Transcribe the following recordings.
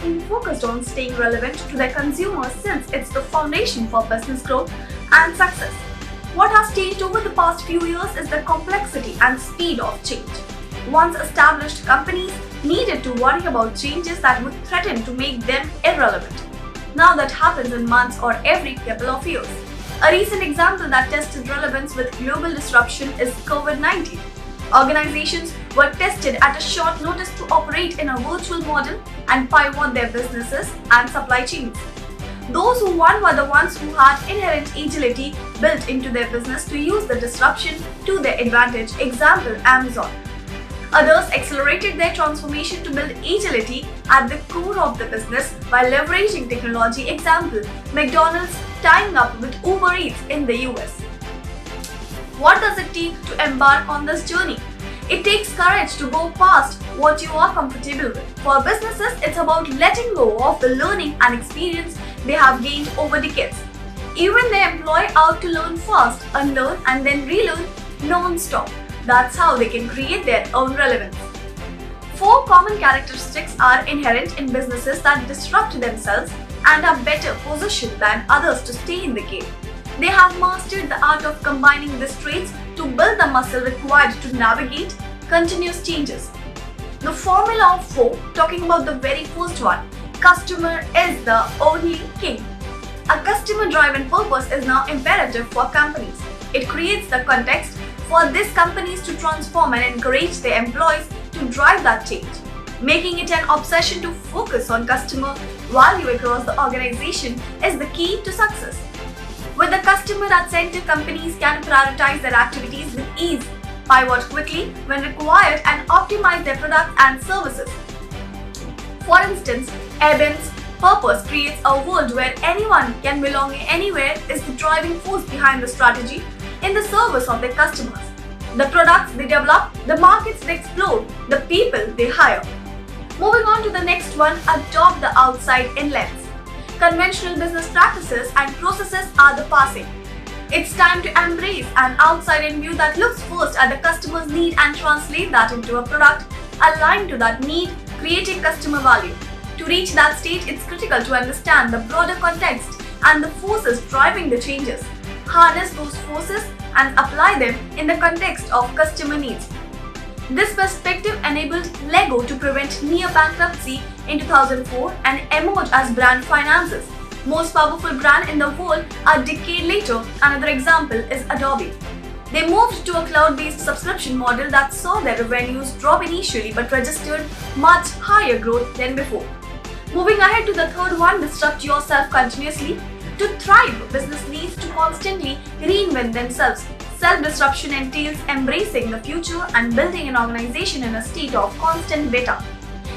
been focused on staying relevant to their consumers since it's the foundation for business growth and success. What has changed over the past few years is the complexity and speed of change. Once established companies needed to worry about changes that would threaten to make them irrelevant. Now that happens in months or every couple of years. A recent example that tested relevance with global disruption is COVID-19. Organizations were tested at a short notice to operate in a virtual model and pivot their businesses and supply chains. Those who won were the ones who had inherent agility built into their business to use the disruption to their advantage. Example, Amazon. Others accelerated their transformation to build agility at the core of the business by leveraging technology. Example, McDonald's tying up with Uber Eats in the US. What does it take to embark on this journey? It takes courage to go past what you are comfortable with. For businesses, it's about letting go of the learning and experience they have gained over decades. Even they employ out to learn fast, unlearn and then relearn non-stop. That's how they can create their own relevance. 4 common characteristics are inherent in businesses that disrupt themselves and are better positioned than others to stay in the game. They have mastered the art of combining these traits to build the muscle required to navigate continuous changes. The formula of 4, talking about the very first one, customer is the only king. A customer-driven purpose is now imperative for companies. It creates the context for these companies to transform and encourage their employees to drive that change. Making it an obsession to focus on customer value across the organization is the key to success. With the customer at center, companies can prioritize their activities with ease, pivot quickly when required, and optimize their products and services. For instance, Airbnb's purpose creates a world where anyone can belong anywhere is the driving force behind the strategy in the service of their customers. The products they develop, the markets they explore, the people they hire. Moving on to the next one, adopt the outside-in lens. Conventional business practices and processes are the passing. It's time to embrace an outside-in view that looks first at the customer's need and translate that into a product aligned to that need, creating customer value. To reach that state, it's critical to understand the broader context and the forces driving the changes. Harness those forces and apply them in the context of customer needs. This perspective enabled Lego to prevent near bankruptcy in 2004 and emerge as brand finance's most powerful brand in the world a decade later. Another example is Adobe. They moved to a cloud-based subscription model that saw their revenues drop initially but registered much higher growth than before. Moving ahead to the third one, disrupt yourself continuously. To thrive, business needs to constantly reinvent themselves. Self-disruption entails embracing the future and building an organization in a state of constant beta.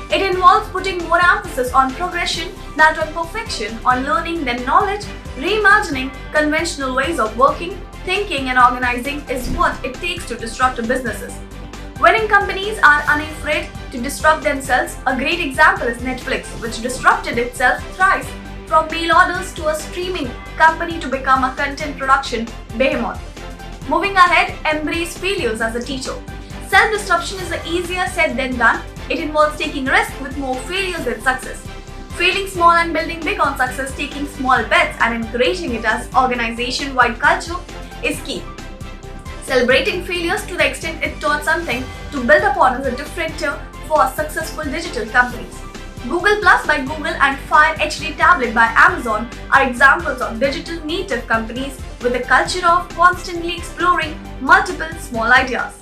It involves putting more emphasis on progression than on perfection, on learning than knowledge. Reimagining conventional ways of working, thinking and organizing is what it takes to disrupt businesses. Winning companies are unafraid to disrupt themselves. A great example is Netflix, which disrupted itself thrice from mail orders to a streaming company to become a content production behemoth. Moving ahead, embrace failures as a teacher. Self-disruption is easier said than done. It involves taking risks with more failures than success. Failing small and building big on success, taking small bets and encouraging it as organization-wide culture is key. Celebrating failures to the extent it taught something to build upon is a differentiator for successful digital companies. Google Plus by Google and Fire HD Tablet by Amazon are examples of digital native companies with a culture of constantly exploring multiple small ideas.